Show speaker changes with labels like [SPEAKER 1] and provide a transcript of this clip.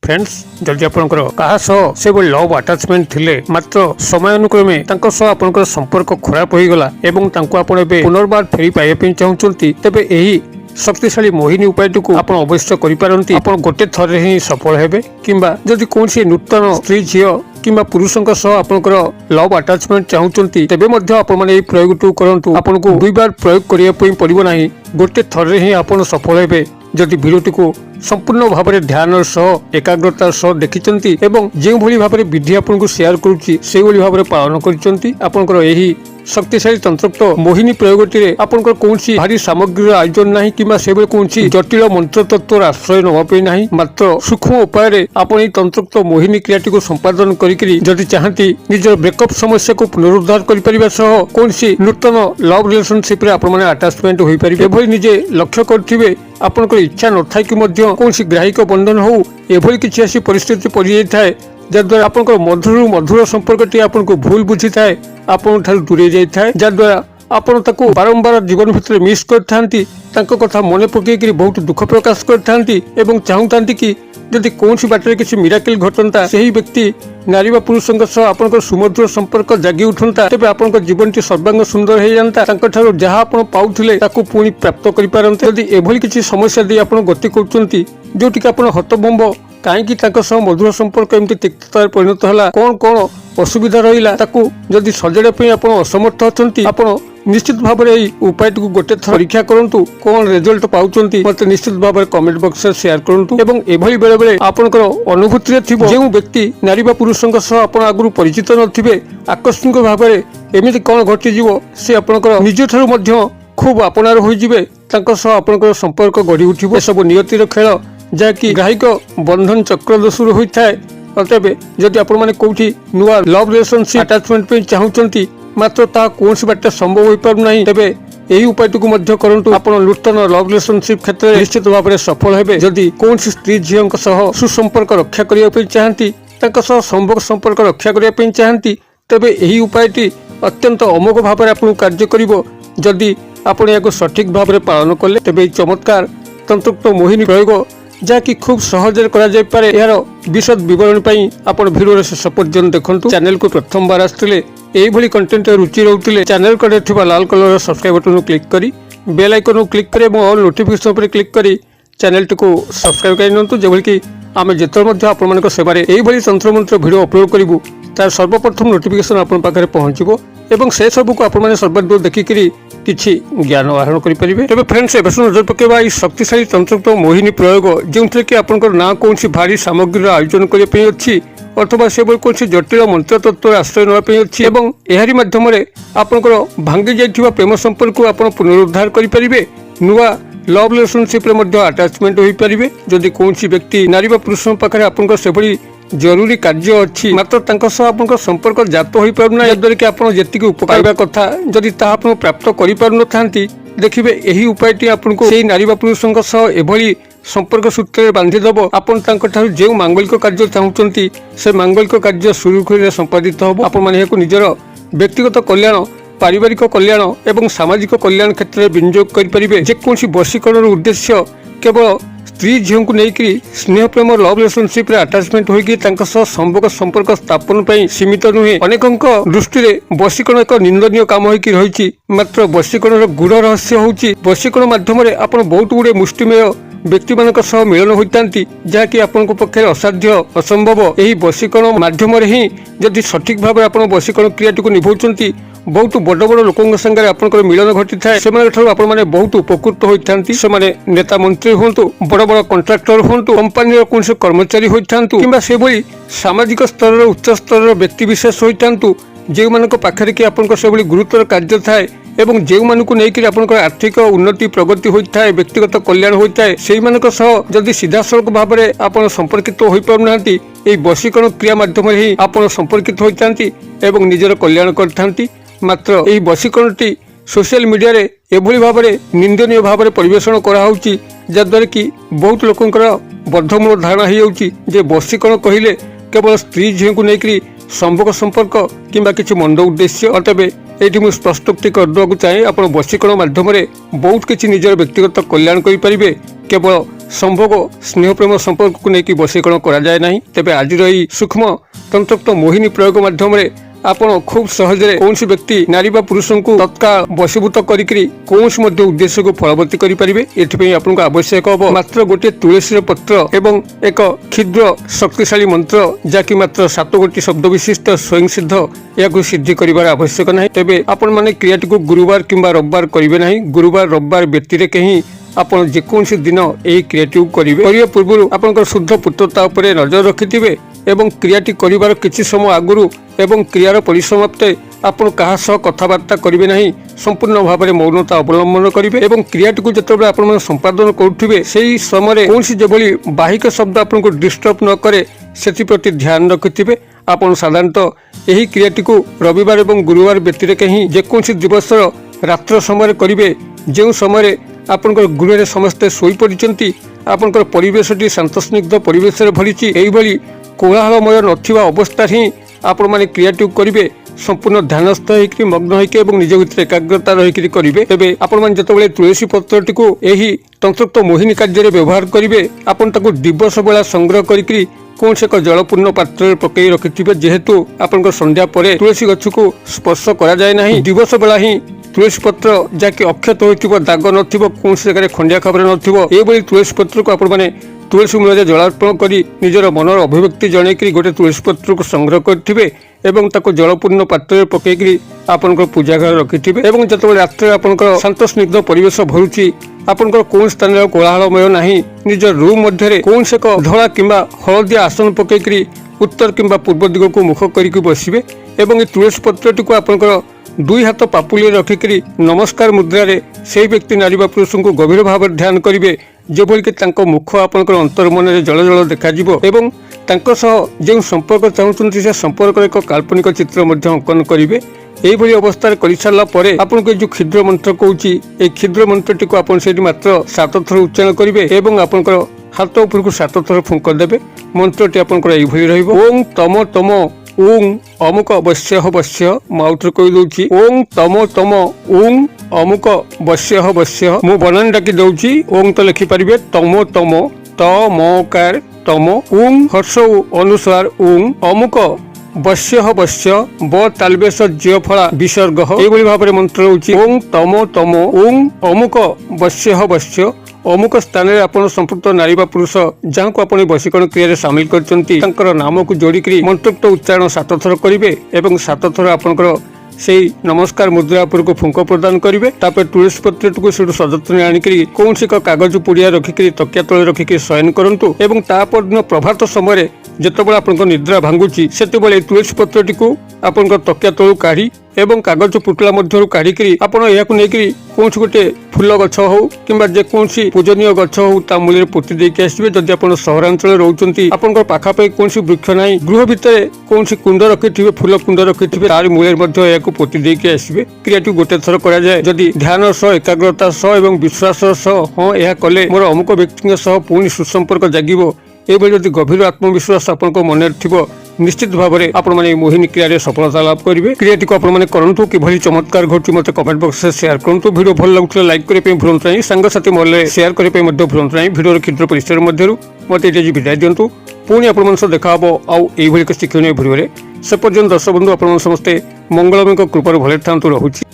[SPEAKER 1] Friends जदि आपनकर कहा सह से लव अटैचमेंट थिले मात्र समय अनुक्रमे तांको सह आपनकर संपर्क खराब हो गला एवं तांको आपण एबे पुनर्बार फेरी पाइबा ପାଇଁ चाहउचंती तेबे एही शक्तिशाली मोहिनी उपायटी को आपण अवश्य करि पारंती। आपण गोटे थर ही सफल हेबे किंबा जदि कोनसी नूतन स्त्री झियो किंबा पुरुषंक सह आपनकर लव अटैचमेंट चाहउचंती तेबे मध्ये आपण माने ए प्रयोगटू करंतु। आपनको दुई बार प्रयोग करिया पई पड़िबो नाही, गोटे थर ही आपण सफल हेबे। जदि भिडियोटी को संपूर्ण भाव में ध्यान सह एकाग्रतार सह देखिचंती एवं जो भली भाव में विधि आपको शेयर करुच्ची से भली भाव में पालन करिचंती। आपनकर एही शक्तिशाली तंत्रयुक्त मोहिनी प्रयोगटी आपनकर कोनसी भारी सामग्री आयोजन नहीं किंबा सेबे कोनसी जटिल मंत्र तत्वर आश्रय नवा पे नहीं, मात्र सूक्ष्म उपाय रे आपण तंत्रयुक्त मोहिनी क्रियाटी को संपादन करिकरी जदि चाहती निजर ब्रेकअप समस्या को पुनरुद्धार करि परिबा सह कोनसी नूतन लव रिलेशनशिप रे आपण माने अटैचमेंट होई परिबे। एभली निजे लक्ष्य करथिबे आपनकर इच्छा न थाई कि मध्य कोनसी ग्राहिक बंधन हो एभली किछि आसी परिस्थिति परि जाय थाए जद्वारा आपनकर मधुर संपर्कटी आपनको भूल बुझी थाए, आपन ठार दूरे जाय थाए, जद्वारा आपण ताको बारंबार जीवन भितर मिस करथांती, तांको कथा मने पकेकरी बहुत दुख प्रकाश करथांती एवं चाहूथांती कि जदि कोनसी बाटरे किछि मिराकल घटंता सेही व्यक्ति नारी बा पुरुषंक सह आपनकर सुमधुर संपर्क जागी उठंता तेबे आपनकर जीवनटी सर्वांग सुंदर हे जानता, तांको ठारो जहा आपण पाउथिले ताको पुनी प्राप्त करि पारंते। जदि एभली किछि समस्या दे आपण गति करचंती जोटि आपण हतबंब काईकि ताको सह मधुर संपर्क एमति तिक्ततार परिणत होला, कोन कोन असुविधा रहिला ताको जदि सजडे पई आपण असमर्थ अछंती, आपण निश्चित भाव में उपायटी को गोटे थर परीक्षा करंतु। कोन रिजल्ट पाउचंती मते निश्चित भाव में कमेंट बॉक्स रे शेयर करंतु एवं एभली बेले बेले आपनकर अनुभूति रे थिबो जे व्यक्ति नारी बा पुरुषंक सह आपण आगुरु परिचित नथिबे आकस्मिक भाव में एमिति कोन घटी जीवो से आपनकर निज ठारु मध्य खूब आपनार होई जिवे, तांको सह आपनकर संपर्क गढी उठिबो। सब नियतिर खेल जाकि ग्राहिक बंधन चक्र दोषुर होई थाए। अतबे जदि आपण माने कोठी नुवा लव रिलेशनशिप अटैचमेंट पे चाहउचंती मात्र ता कोनसी बाटे संभव होई पारु नाही तेबे एही उपायटी को मध्य करंतु। आपण नूतन लव रिलेशनशिप क्षेत्र में निश्चित भाव में सफल हेबे। जदि कोनसी स्त्री झियंक सह सुसंपर्क रक्षा करिया पे चाहंती, तांका सह संपर्क रक्षा करिया पे चाहंती तेबे एही उपायटी अत्यंत अमोघ भाव में आपन कार्य करिवो। जदि आपण याको सठिक भाव में पालन कले तेबे चमत्कार तंत्रयुक्त मोहिनी प्रयोग जहाँकि खूब सहज करा जाय पारे। यार विशद विवरण पई आपण भिडियो शेष पर्यंत देखंतु। चैनल को प्रथम बार आस्थिले एही भली कंटेंट रुचि रहउतिले चैनल कड़े थिबा लाल कलर सब्सक्राइब बटन को क्लिक करी बेल आइकन को क्लिक करे और ऑल नोटिफिकेशन पर क्लिक करी चैनल को सब्सक्राइब कर नियंतु, जेबल कि आमे जेतर मध्ये आपण मानक सेवारे एही भली तंत्र मंत्र भिडियो अपलोड करिवु तार सर्वप्रथम नोटिफिकेशन आपण पाखरे पहुंचबो एवं से सब को आपण माने सर्वदूर देखिकरी किछि ज्ञान आहरण करि परिबे। तबे फ्रेंड्स एबे नजर पकेबा ई शक्तिशाली तंत्रयुक्त मोहिनी प्रयोग जेउथे कि आपनकर ना कोनसी भारी सामग्री आयोजन करिया पे अछि अथवा सेबल कोनसी जटिल मंत्र तत्व आश्रय नवा पे अछि एवं एहारी माध्यम रे आपनकर भांगी जाइथिबा प्रेम संपर्क को आपण पुनरुद्धार करि परिबे। नुवा लव रिलेशनशिप रे मध्ये अटैचमेंट होई परिबे। जदि कोनसी व्यक्ति नारी बा पुरुष पाखरे आपनकर सेबली जरूरी कार्य अच्छी मात्र तांको सह आपनकर संपर्क जात होई पारुना, जद्वारा कि आपण जेतिक उपकार कथा जदि ता आपण प्राप्त करि पारुन थांती देखिबे एही उपायटी आपनको सेही नारी बा पुरुषंक सह एभली संपर्क सूत्र बांधि दबो। आपण तांको ठारु जे मांगलिक कार्य चाहउचंती से मांगलिक कार्य सुरुखुरुरे संपादित हबो। आपण माने हेकु निजर व्यक्तिगत कल्याण पारिवारिक कल्याण एवं सामाजिक कल्याण क्षेत्र में विनियोग करि परिबे। जे कोनसी वशीकरण उद्देश्य केवल स्त्री झील को लेकर स्नेह प्रेम लव रिलेशनशिप अटैचमेंट होगी संपर्क स्थापन पर सीमित नुहे। अनेक दृष्टि में वशीकरण एक निंदनीय काम होगी रही, मात्र वशीकरण गूढ़ रहस्य होउची वशीकरण माध्यम आप बहुत गुड़े मुष्टिमेय व्यक्ति मान सह मिलन होता जहाँकि आपण पक्षे असाध्य असंभव। यही वशीकरण माध्यम ही जदि सठिक भाव आप वशीकरण क्रियाटी को निभाउछंती बहुत बड़ बड़ लोकों संगे आपनकर मिलन घटी थाए। सेमाने ठारु आपण माने बहुत उपकृत होइथांती। सेमाने नेता मंत्री होंतु बड़ बड़ कॉन्ट्रैक्टर होंतु कंपनी कोनसे कर्मचारी होइथांतु किंबा से भली सामाजिक स्तर उच्च स्तर व्यक्ति विशेष होइथांतु जे मानक पाखरे कि आपनकर से भली गुरुतर कार्य थाए एवं जे मानकु नेकी आपनकर आर्थिक उन्नति प्रगति होइथाए व्यक्तिगत कल्याण होइथाए सेही मानक सह जदि सीधासलख भाव में आपण संपर्कित होई पारुनांती एही वशीकरण क्रिया माध्यम ही आपण संपर्कित होइथांती एवं निजर कल्याण करथांती। मात्र यही वशीकरणटी सोशल मीडिया रे एभली भाव में निंदनीय भाव में परिवेषण कराउची जद्वारा कि बहुत लोकंकर बद्धमूल धारणा हो जाउची जे वशीकरण कहिले केवल स्त्री झील को लेकर संपर्क किंबा किसी मंद उद्देश्य। अतबे ये मुझे स्पष्टोक्ति करदेक चाहे आप वशीकरण माध्यम बहुत किसी निजर व्यक्तिगत कल्याण करें केवल संभोग स्नेह प्रेम संपर्क को लेकिन बशीकरण करा जाए नहीं। तेबे आज सूक्ष्म तंत्रक्त मोहिनी प्रयोग माध्यम आपण खूब सहजरे कौन व्यक्ति नारी बा पुरुष को तत्काल वशीभूत करी कौन उद्देश्य को फलवती करेंगे। एथि आपको आवश्यक हम मात्र गोटे तुलसी पत्र एवं एक क्षुद्र शक्तिशाली मंत्र जहाँकि मात्र 7 गोटी शब्द विशिष्ट स्वयं सिद्ध या सिद्धि कर आवश्यक ना। तेबे आपण माने क्रियाटी को गुरुवार किंबा रविवार करेंगे ना। गुरुवार रविवार व्यतिरेक ही आपण जेकोसी दिन यही क्रियाटी करेंगे। पूर्व आप शुद्ध पुत्रता उपर नजर रखिथे एवं क्रियाटी करिवार किछि समय आगुरु एवं क्रियार परिसमाप्ते आपण कहा सह कथबार्ता करेंगे नहीं। संपूर्ण भाव में मौनता अवलंबन करेंगे एवं क्रियाटी को जिते आपण संपादन करुवे से समय कौन जभली बाहिक शब्द आपको डिस्टर्ब न करे से प्रति ध्यान रखिथे। आपण साधारणतः यही क्रियाटी को रविवार और गुरुवार व्यतिरेक ही जेकोसी दिवस रात्र समय करेंगे जो समय आपण गृह समस्ते शोई पड़ती आपंकर परिवेशटी शांतस्निग्ध परिवेश भरी यही कोलाहलमय नथिबा अवस्था ही आपण माने क्रियाटी करेंगे संपूर्ण ध्यानस्थ होकर मग्न होकर निज भीतर एकाग्रता रही करेंगे। तेबे आपण माने जतबेले तुलसी पत्रटी को यही तंत्रक्त मोहिनी कार्य व्यवहार करेंगे आपण ताकू दिवस बेला संग्रह करी कौन से एक जलपूर्ण पात्र पकई रखिथे। जेहेतु आपण संध्या पर तुलसी गछ को स्पर्श करा जाए नहीं। दिवस बेला ही तुलसी पत्र जहाँकि अक्षत हो दाग नौन से जगह खंडिया खबर नई तुलसी पत्र को आपण मैंने तुलसी मूल जलार्पण कर निजर मनर अभिव्यक्ति जनईकरी गोटे तुलसी पत्र को संग्रह करेंगे एवं ताको जलपूर्ण पात्र पकईकरी आपण पूजा घर रखिथे। जिते रात्र आपण शांत स्निग्ध परिवेश भरुची आपंकर कौन स्थान कोलाहलमय ना निज रूम मध्य कौन से धड़ा किंबा हलदिया आसन पकईकरी उत्तर किंबा पूर्व दिग को मुख करके बसवे एवं तुलसी पत्रटी को आपंकर 2 हाथ पापुली रखिकी नमस्कार मुद्रारे से व्यक्ति नारी बा पुरुष को गभीर भाव ध्यान करेंगे जेभली कि मुख आपंकर अंतर मन में जल जल देखा एवं जो संपर्क चाहते से संपर्क एक काल्पनिक चित्र अंकन करेंगे। यही अवस्था कर सारा आपको जो क्षुद्र मंत्र कहूँ क्षुद्र मंत्रटी को आप मात्र 7 थर उच्चारण करेंगे एवं आपंकर हाथ उपर को 7 थर फुंक देवे। मंत्रटी आपंकर यही ओं तम तम ओं अमुक वश्य वश्य मुझे कहीदे ओं तम तम ओं अमुक वश्य वश्य मु बनानी डाकी दौची ओं तो लिखिपारे तम तम तमकार तम ओं हर्ष अनुसार ओं अमुक वश्य वश्य ब तालबेश ज्य फला विसर्ग यही भाव में मंत्र होची ओं तम तम ओं अमुक वश्य वश्य अमुक स्थान में आप संपुक्त नारी बा पुरुष जहाँ को अपनी वशीकरण क्रिया सामिल कर नाम को जोड़िकी मंत्रोक्त उच्चारण 7 थर करेंगे और 7 थर आपंकर से नमस्कार मुद्रा उपर को फुंक प्रदान करेंगे। तुलसी पत्र को सजत्न आनिकी कौन से कागज पुड़िया रखिकी तकिया तले रखिकी शयन करूँ और तापर दिन प्रभात समय जितेबाला आप निद्रा भांगुची से तुलसी पत्रटी को आप तकिया तलू काढ़ी एवं कागज पुटला मध्य काढ़ी आपड़ यह कौन गोटे फूल गछ हो कि जेकोसी पूजनीय गछ हो ता मूल्य पोती देके आसबे। जदि आप सहरांचल रोचंती आपन पाखापाखि कौन वृक्ष ना गृह भितर कौन कुंड रखिथे फूल कुंड रखिथे तार मूल्य या पोती देके आसबे। क्रियाटी गोटे थर करा जाए जदि ध्यान सह एकाग्रता सह एवं विश्वास सह हाँ यह कले मोर अमुक व्यक्ति सह पुणी सुसंपर्क जागिबो एभली जदि गभीर आत्मविश्वास आपन मन थी निश्चित भाव में आप मोहिनी क्रिया सफलता लाभ करेंगे। क्रियाटी को आपने करूँ कि चमत्कार घटी मत कमेंट बॉक्स में शेयर करूँ। वीडियो भल लगुला लाइक करने भूलु ना सांगसाथी महल शेयर करने भूलु ना। वीडियो क्षुद्र परिचय मध्य मत ये विदाय दिंतु पुणी आप देखा आउ शिक्षणीय भिडियो से पर्यटन दर्शक बंधु आप समस्ते मंगलमय कृपार भले था रहुछि।